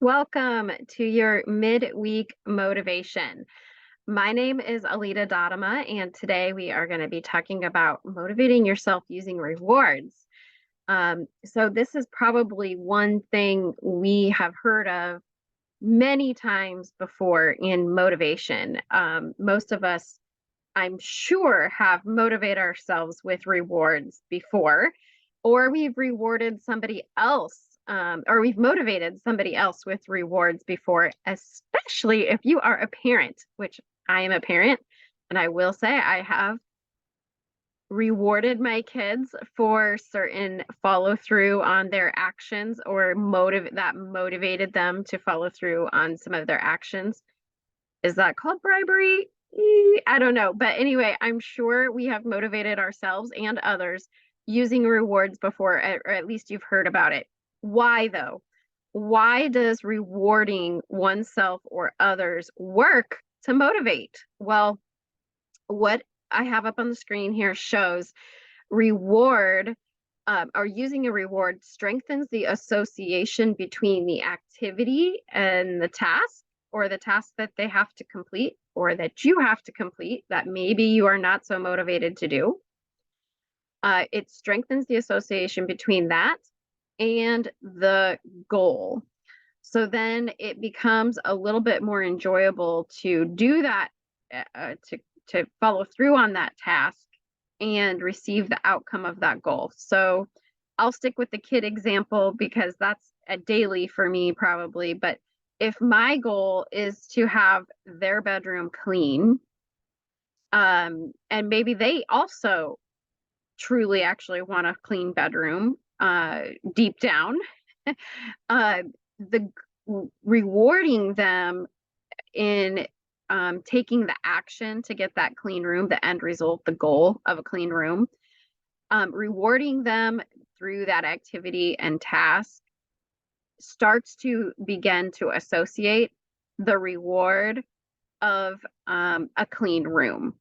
Welcome to your midweek motivation. My name is Alita Dadama, and today we are going to be talking about motivating yourself using rewards. So, this is probably one thing we have heard of many times before in motivation. Most of us, I'm sure, have motivated ourselves with rewards before, or we've rewarded somebody else, or we've motivated somebody else with rewards before, especially if you are a parent, which I am a parent. And I will say I have rewarded my kids for certain follow through on their actions or motive that motivated them to follow through on some of their actions. Is that called bribery? I don't know. But anyway, I'm sure we have motivated ourselves and others using rewards before, or at least you've heard about it. Why though? Why does rewarding oneself or others work to motivate? Well, what I have up on the screen here shows reward or using a reward strengthens the association between the activity and the task, or the task that they have to complete or that you have to complete that maybe you are not so motivated to do. It strengthens the association between that and the goal. So then it becomes a little bit more enjoyable to do that, to follow through on that task and receive the outcome of that goal. So I'll stick with the kid example because that's a daily for me probably. But if my goal is to have their bedroom clean, and maybe they also truly actually want a clean bedroom, deep down, uh, the rewarding them in taking the action to get that clean room, the end result, the goal of a clean room, rewarding them through that activity and task starts to begin to associate the reward of a clean room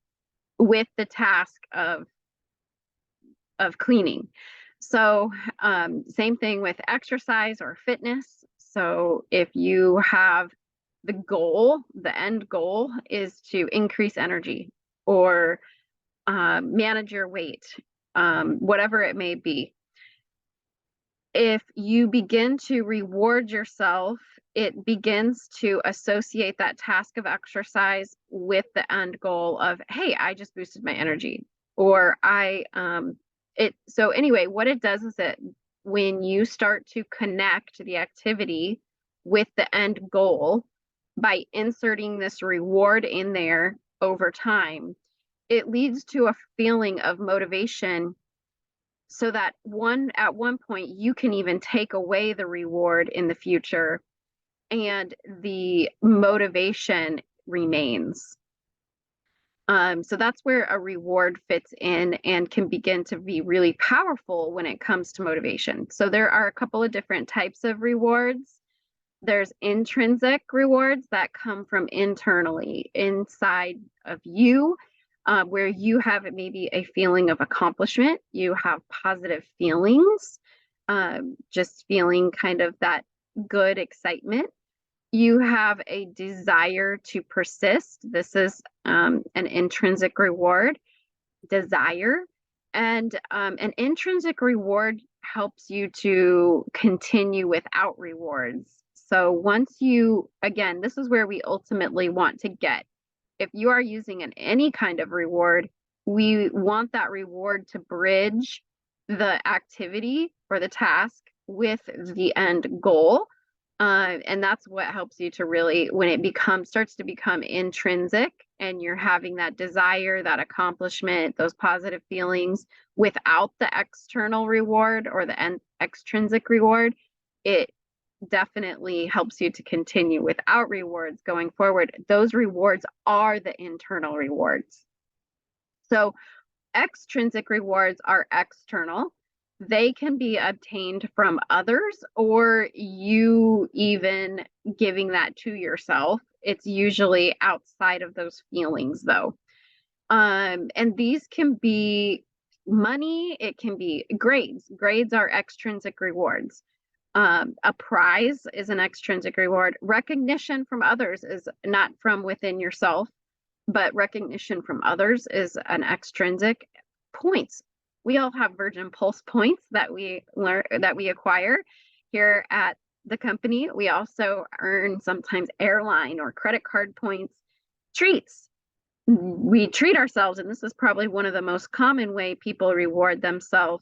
with the task of cleaning. So same thing with exercise or fitness. So if you have the goal, the end goal is to increase energy or manage your weight, whatever it may be. If you begin to reward yourself, it begins to associate that task of exercise with the end goal of, hey, I just boosted my energy. Or so anyway, what it does is that when you start to connect the activity with the end goal by inserting this reward in there over time, it leads to a feeling of motivation so that at one point you can even take away the reward in the future and the motivation remains. So that's where a reward fits in and can begin to be really powerful when it comes to motivation. So there are a couple of different types of rewards. There's intrinsic rewards that come from internally inside of you, where you have maybe a feeling of accomplishment. You have positive feelings, just feeling kind of that good excitement. You have a desire to persist. This is an intrinsic reward, desire. And an intrinsic reward helps you to continue without rewards. So once you, again, this is where we ultimately want to get. If you are using any kind of reward, we want that reward to bridge the activity or the task with the end goal. And that's what helps you to really, when it starts to become intrinsic and you're having that desire, that accomplishment, those positive feelings without the external reward or the extrinsic reward, it definitely helps you to continue without rewards going forward. Those rewards are the internal rewards. So extrinsic rewards are external. They can be obtained from others or you even giving that to yourself. It's usually outside of those feelings though. And these can be money, it can be grades. Grades are extrinsic rewards. A prize is an extrinsic reward. Recognition from others is not from within yourself, but recognition from others is an extrinsic. Points. We all have Virgin Pulse points that we learn, that we acquire here at the company. We also earn sometimes airline or credit card points. Treats. We treat ourselves, and this is probably one of the most common way people reward themselves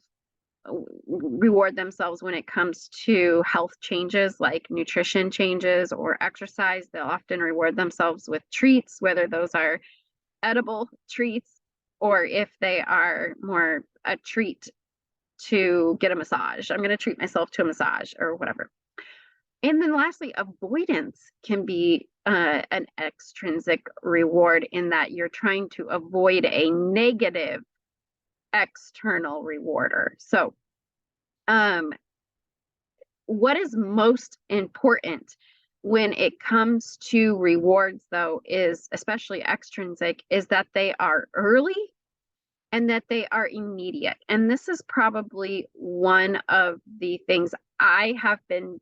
when it comes to health changes like nutrition changes or exercise. They'll often reward themselves with treats, whether those are edible treats or if they are more a treat to get a massage. I'm going to treat myself to a massage or whatever. And then lastly, avoidance can be an extrinsic reward in that you're trying to avoid a negative external rewarder. So what is most important when it comes to rewards, though, is especially extrinsic, is that they are early and that they are immediate. And this is probably one of the things I have been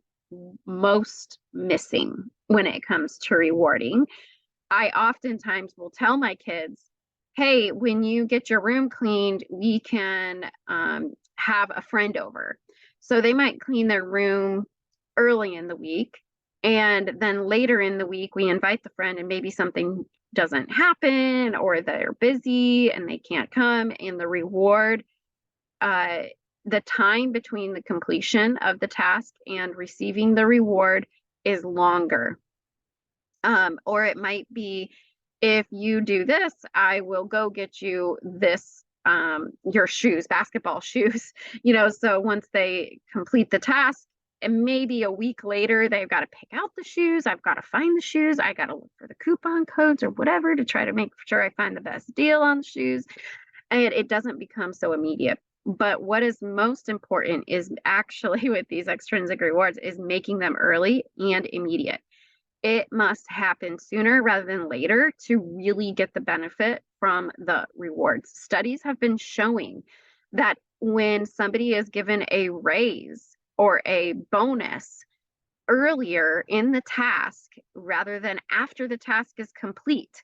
most missing when it comes to rewarding. I oftentimes will tell my kids, hey, when you get your room cleaned, we can have a friend over. So they might clean their room early in the week. And then later in the week, we invite the friend and maybe something doesn't happen or they're busy and they can't come. And the reward, the time between the completion of the task and receiving the reward is longer. Or it might be, if you do this, I will go get you this, your shoes, basketball shoes, so once they complete the task, and maybe a week later, they've got to pick out the shoes. I've got to find the shoes. I got to look for the coupon codes or whatever to try to make sure I find the best deal on the shoes. And it doesn't become so immediate. But what is most important is actually with these extrinsic rewards is making them early and immediate. It must happen sooner rather than later to really get the benefit from the rewards. Studies have been showing that when somebody is given a raise or a bonus earlier in the task rather than after the task is complete,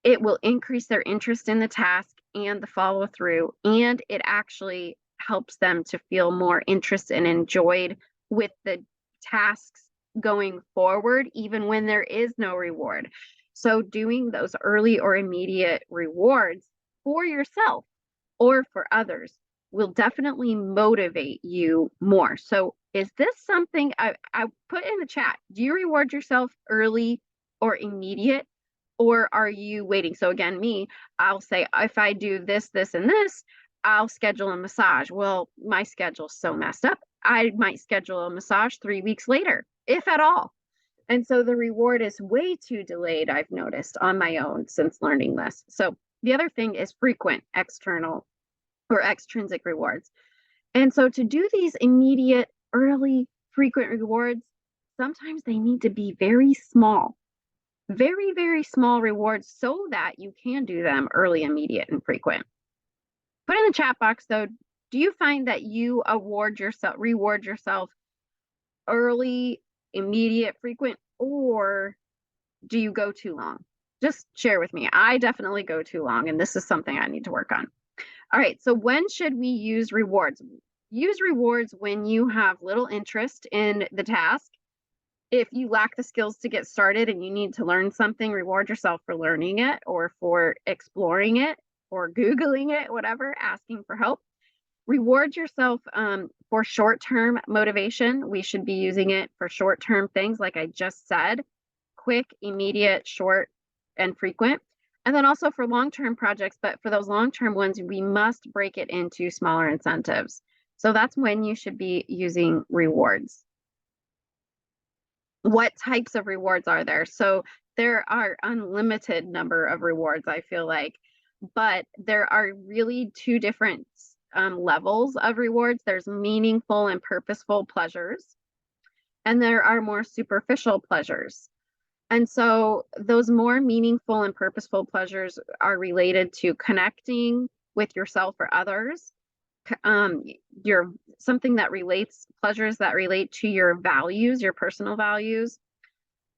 it will increase their interest in the task and the follow through, and it actually helps them to feel more interested and enjoyed with the tasks going forward, even when there is no reward. So doing those early or immediate rewards for yourself or for others will definitely motivate you more. So is this something I put in the chat? Do you reward yourself early or immediate, or are you waiting? So again, I'll say, if I do this, this, and this, I'll schedule a massage. Well, my schedule's so messed up. I might schedule a massage 3 weeks later, if at all. And so the reward is way too delayed, I've noticed on my own since learning this. So the other thing is frequent external or extrinsic rewards. And so to do these immediate, early, frequent rewards, sometimes they need to be very small, very, very small rewards so that you can do them early, immediate, and frequent. Put in the chat box, though, do you find that you reward yourself early, immediate, frequent, or do you go too long? Just share with me. I definitely go too long, and this is something I need to work on. All right, so when should we use rewards? Use rewards when you have little interest in the task. If you lack the skills to get started and you need to learn something, reward yourself for learning it or for exploring it or Googling it, whatever, asking for help. Reward yourself for short-term motivation. We should be using it for short-term things, like I just said, quick, immediate, short, and frequent. And then also for long-term projects, but for those long-term ones, we must break it into smaller incentives. So that's when you should be using rewards. What types of rewards are there? So there are unlimited number of rewards, I feel like, but there are really two different levels of rewards. There's meaningful and purposeful pleasures, and there are more superficial pleasures. And so those more meaningful and purposeful pleasures are related to connecting with yourself or others, um, your something that relates, pleasures that relate to your values, your personal values,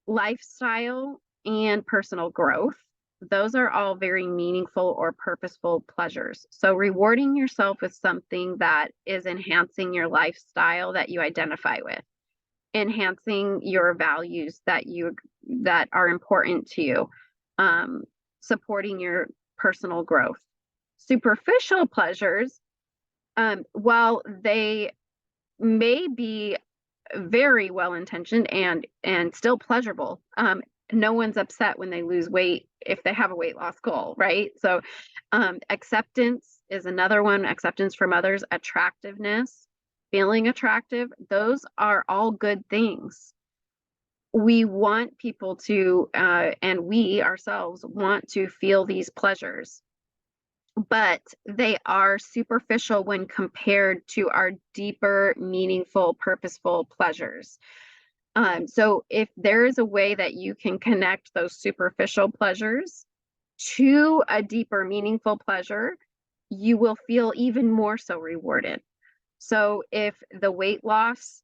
lifestyle, and personal growth. Those are all very meaningful or purposeful pleasures. So rewarding yourself with something that is enhancing your lifestyle that you identify with, enhancing your values that are important to you, um, supporting your personal growth. Superficial pleasures, while they may be very well intentioned and still pleasurable. No one's upset when they lose weight if they have a weight loss goal, right? So acceptance is another one, acceptance from others, attractiveness, feeling attractive. Those are all good things. We want people to, and we ourselves want to feel these pleasures, but they are superficial when compared to our deeper, meaningful, purposeful pleasures. So if there is a way that you can connect those superficial pleasures to a deeper, meaningful pleasure, you will feel even more so rewarded. So if the weight loss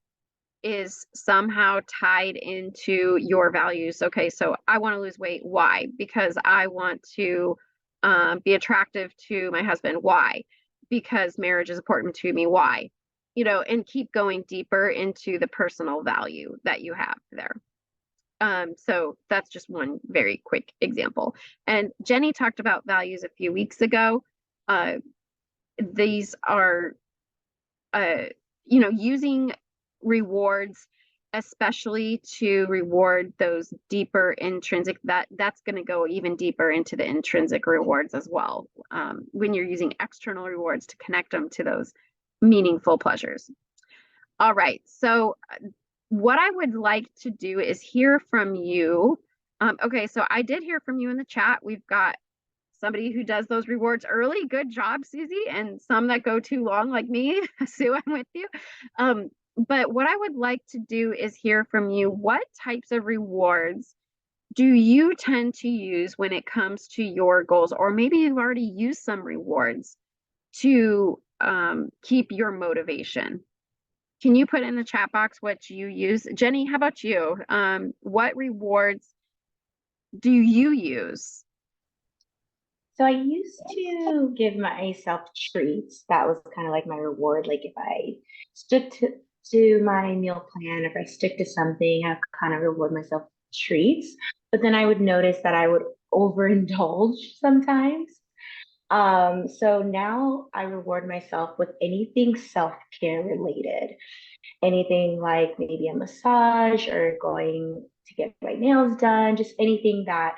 is somehow tied into your values. Okay, so I want to lose weight. Why? Because I want to be attractive to my husband. Why? Because marriage is important to me. Why? And keep going deeper into the personal value that you have there. So that's just one very quick example. And Jenny talked about values a few weeks ago. Uh, these are uh, using rewards, especially to reward those deeper intrinsic, that's going to go even deeper into the intrinsic rewards as well, when you're using external rewards to connect them to those meaningful pleasures. All right, so what I would like to do is hear from you. Okay, so I did hear from you in the chat. We've got somebody who does those rewards early. Good job, Susie. And some that go too long, like me. Sue, I'm with you. But what I would like to do is hear from you. What types of rewards do you tend to use when it comes to your goals? Or maybe you've already used some rewards to keep your motivation. Can you put in the chat box what you use? Jenny, how about you? What rewards do you use? So I used to give myself treats. That was kind of like my reward. Like if I stuck to my meal plan, if I stick to something, I kind of reward myself with treats. But then I would notice that I would overindulge sometimes. So now I reward myself with anything self-care related. Anything like maybe a massage or going to get my nails done, just anything that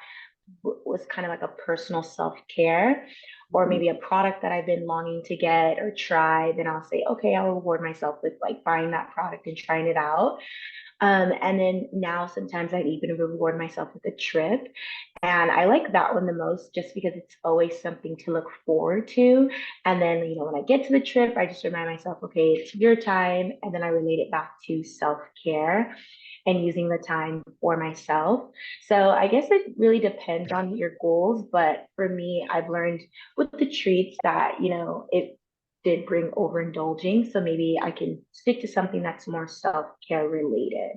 was kind of like a personal self-care, or maybe a product that I've been longing to get or try, then I'll say, okay, I'll reward myself with like buying that product and trying it out. And then now sometimes I even reward myself with a trip. And I like that one the most just because it's always something to look forward to. And then, when I get to the trip, I just remind myself, okay, it's your time. And then I relate it back to self-care and using the time for myself. So I guess it really depends on your goals. But for me, I've learned with the treats that, it did bring overindulging. So maybe I can stick to something that's more self-care related.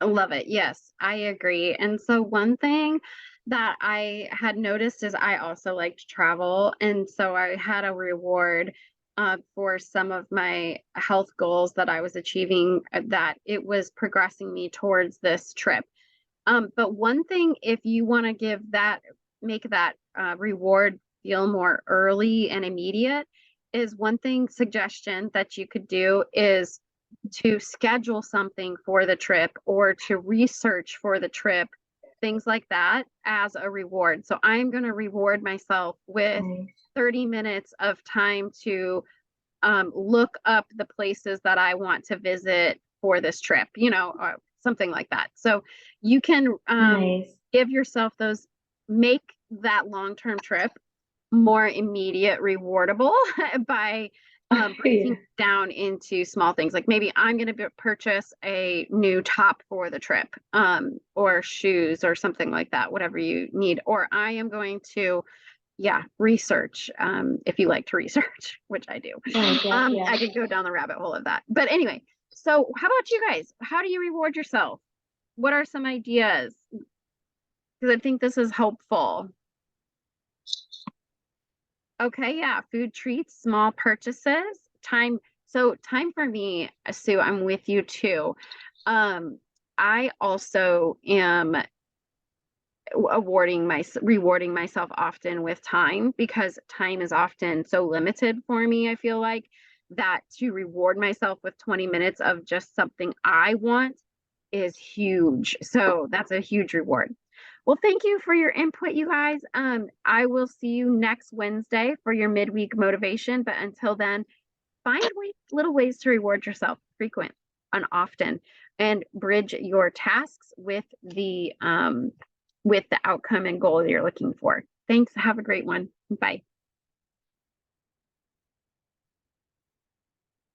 I love it. Yes, I agree. And so one thing that I had noticed is I also like to travel. And so I had a reward for some of my health goals that I was achieving, that it was progressing me towards this trip. But one thing, if you want to make that reward feel more early and immediate, is one thing suggestion that you could do is to schedule something for the trip or to research for the trip, things like that as a reward. So I'm going to reward myself with Nice. 30 minutes of time to look up the places that I want to visit for this trip, or something like that. So you can Nice. give yourself make that long-term trip more immediate rewardable by breaking Yeah. it down into small things. Like maybe I'm going to purchase a new top for the trip, or shoes or something like that, whatever you need. Or I am going to yeah, research, if you like to research, which I do. Yeah. I could go down the rabbit hole of that. But anyway, so how about you guys? How do you reward yourself? What are some ideas? Because I think this is helpful. Okay, yeah, food treats, small purchases, time. So time for me, Sue, I'm with you too. I also am rewarding myself often with time, because time is often so limited for me. I feel like that to reward myself with 20 minutes of just something I want is huge. So that's a huge reward. Well, thank you for your input, you guys. I will see you next Wednesday for your midweek motivation. But until then, find little ways to reward yourself frequent and often, and bridge your tasks with the outcome and goal that you're looking for. Thanks. Have a great one. Bye.